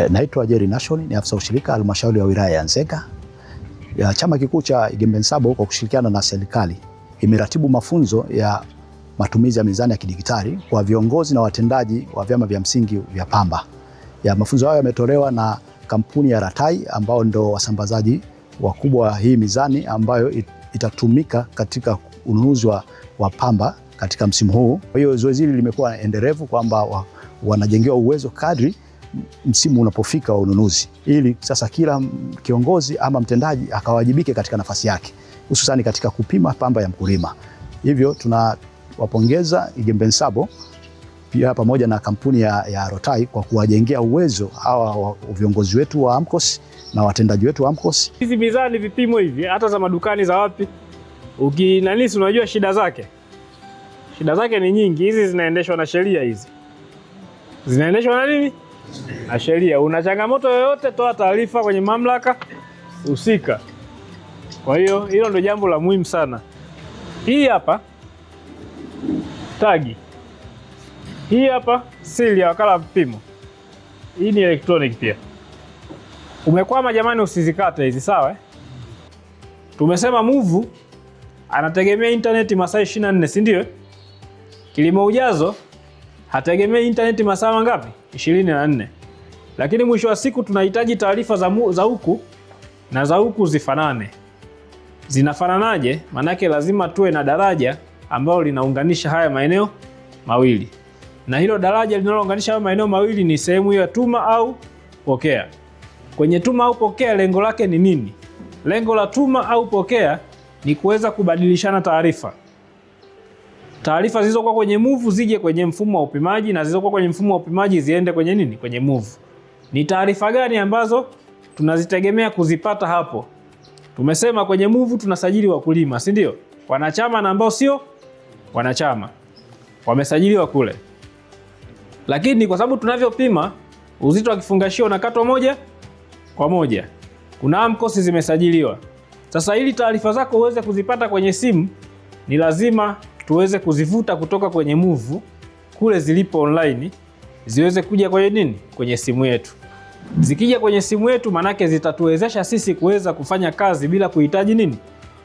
Naitwa Jerry Nation, ni afisa ushirika halmashauri ya wilaya ya Nzega. Chama kikuu cha Igembe Nsabo kwa kushirikiana na serikali imeratibu mafunzo ya matumizi ya mizani ya kidigitali kwa viongozi na watendaji wa vyama vya msingi vya pamba. Mafunzo hayo yametolewa na kampuni ya Ratai ambao ndo wasambazaji wakubwa wa hii mizani ambayo itatumika katika ununuzi wa pamba katika msimu huu. Kwa hiyo zoezi hili limekuwa endelevu kwamba wanajengewa uwezo kadri msimu unapofika wa ununuzi, ili sasa kila kiongozi ama mtendaji akawajibike katika nafasi yake, hususani katika kupima pamba ya mkulima. Hivyo tunawapongeza Igembe Nsabo pia pamoja na kampuni ya Ratai kwa kuwajengea uwezo hawa viongozi wetu wa AMCOS na watendaji wetu wa AMCOS. Hizi mizani vipimo hivi hata za madukani za wapi, ukinanisi unajua shida zake. Shida zake ni nyingi. Hizi zinaendeshwa na sheria, hizi zinaendeshwa na nini? Na sheria. Una changamoto yoyote, toa taarifa kwenye mamlaka husika. Kwa hiyo hilo ndio jambo la muhimu sana. Hii hapa tagi, hii hapa sili ya wakala wa vipimo. Hii ni electronic pia. Umekwama jamani, usizikate hizi, sawa? Tumesema move anategemea internet masaa 24, si ndio? Kilimo ujazo hategemea internet masaa mangapi? 24. Lakini mwisho wa siku tunahitaji taarifa za huku na za huku zifanane. Zinafananaje? Manake lazima tuwe na daraja ambalo linaunganisha haya maeneo mawili. Na hilo daraja linalounganisha haya maeneo mawili ni sehemu ya tuma au pokea. Kwenye tuma au pokea lengo lake ni nini? Lengo la tuma au pokea ni kuweza kubadilishana taarifa. Taarifa zilizokuwa kwenye move zije kwenye mfumo wa upimaji na zilizokuwa kwenye mfumo wa upimaji ziende kwenye nini? Kwenye move. Ni taarifa gani ambazo tunazitegemea kuzipata hapo? Tumesema kwenye move tunasajili wakulima, si ndio? Wanachama na ambao sio wanachama wamesajiliwa kule. Lakini kwa sababu tunavyopima uzito wa kifungashio unakatwa moja kwa moja, kuna AMCOS zimesajiliwa. Sasa ili taarifa zako uweze kuzipata kwenye simu, ni lazima tuweze kuzivuta kutoka kwenye move kule zilipo online ziweze kuja kwenye nini? Kwenye simu yetu. Zikija kwenye simu yetu manake zitatuwezesha sisi kuweza kufanya kazi bila kuhitaji nini?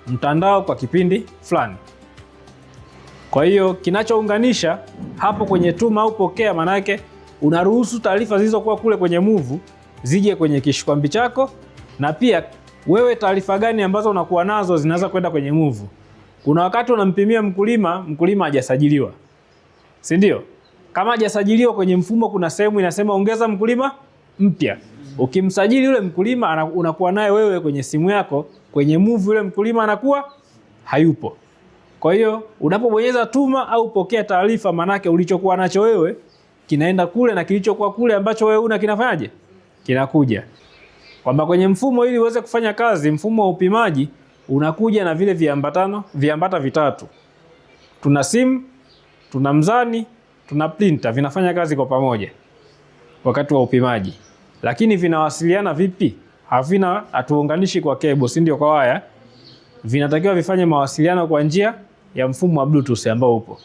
Mtandao kwa kipindi fulani. Kwa hiyo kinachounganisha hapo kwenye tuma au pokea, manake unaruhusu taarifa zilizokuwa kule kwenye move zije kwenye kishikwambi chako, na pia wewe taarifa gani ambazo unakuwa nazo zinaweza kwenda kwenye move. Kuna wakati unampimia mkulima hajasajiliwa, si ndio? Kama hajasajiliwa kwenye mfumo, kuna sehemu inasema ongeza mkulima mpya. Ukimsajili yule mkulima unakuwa naye wewe kwenye simu yako, kwenye move yule mkulima anakuwa hayupo. Kwa hiyo unapobonyeza tuma au pokea taarifa, manake ulichokuwa nacho wewe kinaenda kule na kilichokuwa kule ambacho wewe una kinafanyaje? Kinakuja. Kwamba kwenye mfumo ili uweze kufanya kazi, mfumo wa upimaji unakuja na vile viambata vitatu. Tuna simu, tuna mzani, tuna printer, vinafanya kazi kwa pamoja wakati wa upimaji. Lakini vinawasiliana vipi? Hatuunganishi kwa cable, si ndio, kwa waya. Vinatakiwa vifanye mawasiliano kwa njia ya mfumo wa Bluetooth ambao upo.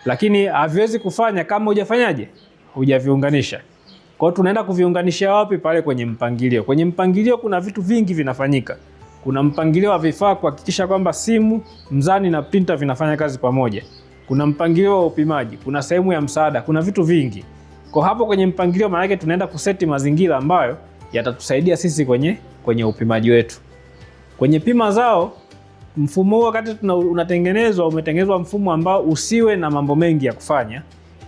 Lakini haviwezi kufanya kama hujafanyaje? Hujaviunganisha. Kwa hiyo tunaenda kuviunganisha wapi? Pale kwenye mpangilio. Kwenye mpangilio kuna vitu vingi vinafanyika. Kuna mpangilio wa vifaa kuhakikisha kwamba simu, mzani na printer vinafanya kazi pamoja. Kuna mpangilio wa upimaji, kuna sehemu ya msaada, kuna vitu vingi. Kwa hapo kwenye mpangilio maana yake tunaenda kuseti mazingira ambayo yatatusaidia sisi kwenye upimaji wetu. Kwenye pima zao, mfumo huu wakati umetengenezwa mfumo ambao usiwe na mambo mengi ya kufanya,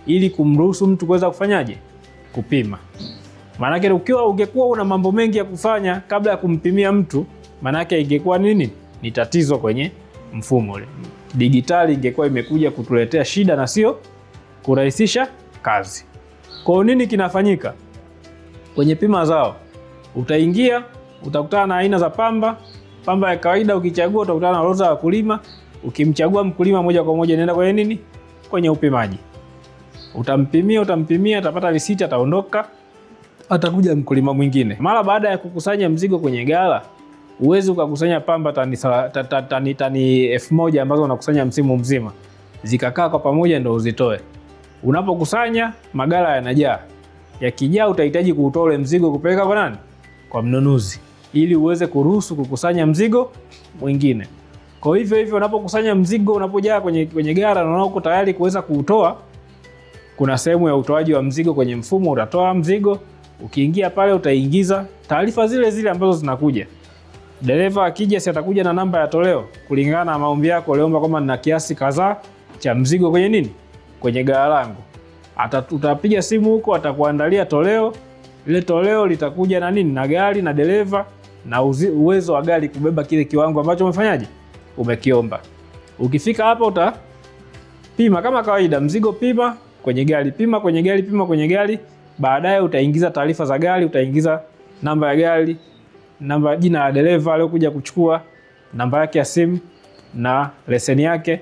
ili kumruhusu mtu kuweza kufanyaje? Kupima. Maana yake ungekuwa una mambo mengi ya kufanya kabla ya kumpimia mtu, maana yake ingekuwa nini? Ni tatizo kwenye mfumo ule. Digitali ingekuwa imekuja kutuletea shida na sio kurahisisha kazi. Kwa nini kinafanyika? Kwenye pima zao utaingia, utakutana na aina za pamba ya kawaida. Ukichagua utakutana na orodha ya wakulima. Ukimchagua mkulima moja kwa moja nenda kwenye nini? Kwenye upimaji. Utampimia, atapata risiti, ataondoka, atakuja mkulima mwingine. Mara baada ya kukusanya mzigo kwenye gala, uwezi ukakusanya pamba tani 1000 ambazo unakusanya msimu mzima zikakaa kwa pamoja ndio uzitoe. Unapokusanya magala yanajaa. yakijaa utahitaji kuutoa ule mzigo kupeleka kwa nani? Kwa mnunuzi, ili uweze kuruhusu kukusanya mzigo mwingine. Kwa hivyo unapokusanya mzigo, unapojaa kwenye gara na uko tayari kuweza kuutoa, kuna sehemu ya utoaji wa mzigo kwenye mfumo. Utatoa mzigo, ukiingia pale utaingiza taarifa zile zile ambazo zinakuja. Dereva akija, si atakuja na namba ya toleo kulingana na maombi yako, uliomba kwamba nina kiasi kadhaa cha mzigo kwenye nini? Kwenye gara langu. Utapiga simu huko, atakuandalia toleo. Ile toleo litakuja na nini? Na gari na dereva na uwezo wa gari kubeba kile kiwango ambacho umefanyaje? Umekiomba. Ukifika hapa utapima kama kawaida, mzigo pima kwenye gari, pima kwenye gari, pima kwenye gari. Baadaye utaingiza taarifa za gari, utaingiza namba ya gari, namba, jina la dereva aliyokuja kuchukua, namba yake ya simu na leseni yake.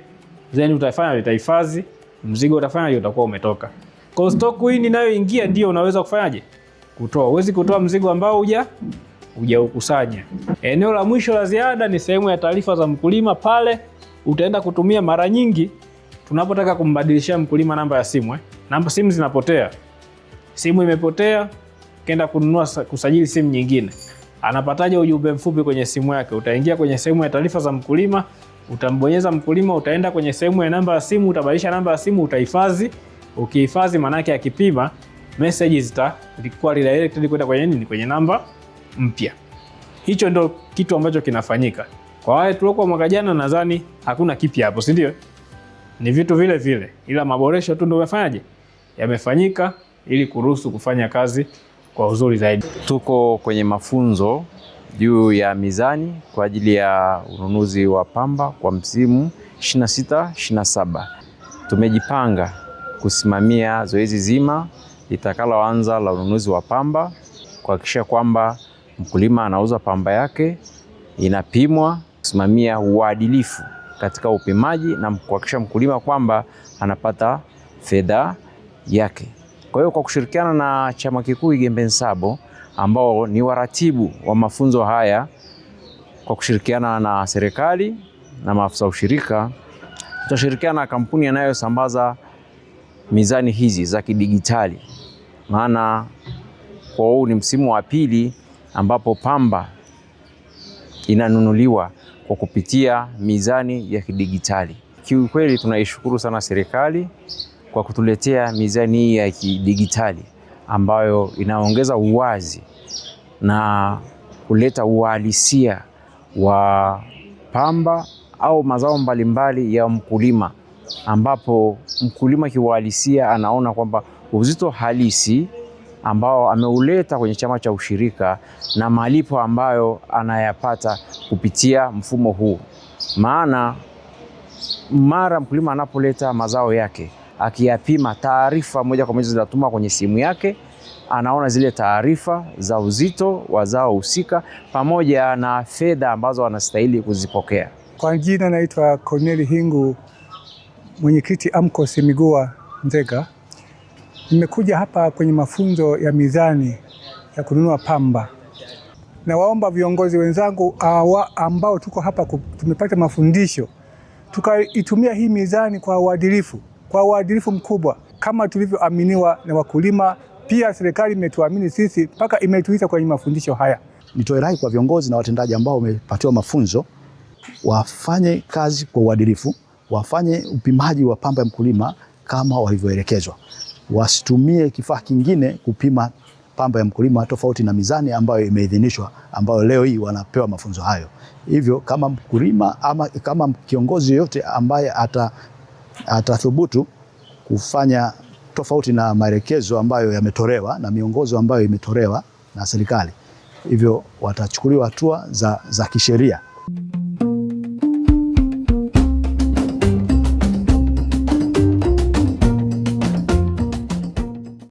Then utahifadhi mzigo, utakuwa umetoka. Kwa stock hii inayoingia ndio unaweza kufanyaje? Kutoa. Huwezi kutoa mzigo ambao hujaukusanya. Eneo la mwisho la ziada ni sehemu ya taarifa za mkulima. Pale utaenda kutumia mara nyingi tunapotaka kumbadilishia mkulima namba ya simu. Namba simu zinapotea. Simu imepotea, kenda kusajili simu nyingine. Anapataje ujumbe mfupi kwenye simu yake? Utaingia kwenye sehemu ya taarifa za mkulima, utambonyeza mkulima, utaenda kwenye sehemu ya namba ya simu, utabadilisha namba ya simu, utahifadhi. Ukihifadhi, maana yake akipima message zitakuwa redirected kwenda kwenye nini? Kwenye namba mpya. Hicho ndio kitu ambacho kinafanyika. Kwa wale tuliokuwa mwaka jana, nadhani hakuna kipya hapo, si ndio? Ni vitu vile vile, ila maboresho tu ndio yamefanyaje? Yamefanyika ili kuruhusu kufanya kazi kwa uzuri zaidi. Tuko kwenye mafunzo juu ya mizani kwa ajili ya ununuzi wa pamba kwa msimu 26-27. Tumejipanga kusimamia zoezi zima litakaloanza la ununuzi wa pamba, kuhakikisha kwamba mkulima anauza pamba yake, inapimwa, kusimamia uadilifu katika upimaji na kuhakikisha mkulima kwamba anapata fedha yake. Kwa hiyo kwa kushirikiana na Chama Kikuu Igembe Nsabo ambao ni waratibu wa mafunzo haya, kwa kushirikiana na serikali na maafisa ushirika, tutashirikiana na kampuni yanayosambaza mizani hizi za kidigitali. Maana kwa huu ni msimu wa pili ambapo pamba inanunuliwa kwa kupitia mizani ya kidigitali. Kiukweli tunaishukuru sana serikali kwa kutuletea mizani hii ya kidigitali ambayo inaongeza uwazi na kuleta uhalisia wa pamba au mazao mbalimbali ya mkulima, ambapo mkulima kiuhalisia anaona kwamba uzito halisi ambao ameuleta kwenye chama cha ushirika na malipo ambayo anayapata kupitia mfumo huu. Maana mara mkulima anapoleta mazao yake, akiyapima, taarifa moja kwa moja zinatuma kwenye simu yake, anaona zile taarifa za uzito wa zao husika pamoja na fedha ambazo anastahili kuzipokea. Kwa jina naitwa Corneli Hingu, mwenyekiti AMCOS Migua Nzega. Nimekuja hapa kwenye mafunzo ya mizani ya kununua pamba. Nawaomba viongozi wenzangu ambao tuko hapa tumepata mafundisho, tukaitumia hii mizani kwa uadilifu mkubwa kama tulivyoaminiwa na wakulima. Pia serikali imetuamini sisi mpaka imetuita kwenye mafundisho haya. Nitoe rai kwa viongozi na watendaji ambao wamepatiwa mafunzo, wafanye kazi kwa uadilifu, wafanye upimaji wa pamba ya mkulima kama walivyoelekezwa. Wasitumie kifaa kingine kupima pamba ya mkulima tofauti na mizani ambayo imeidhinishwa, ambayo leo hii wanapewa mafunzo hayo. Hivyo kama mkulima ama kama kiongozi yote ambaye atathubutu kufanya tofauti na maelekezo ambayo yametolewa na miongozo ambayo imetolewa na serikali, hivyo watachukuliwa hatua za kisheria.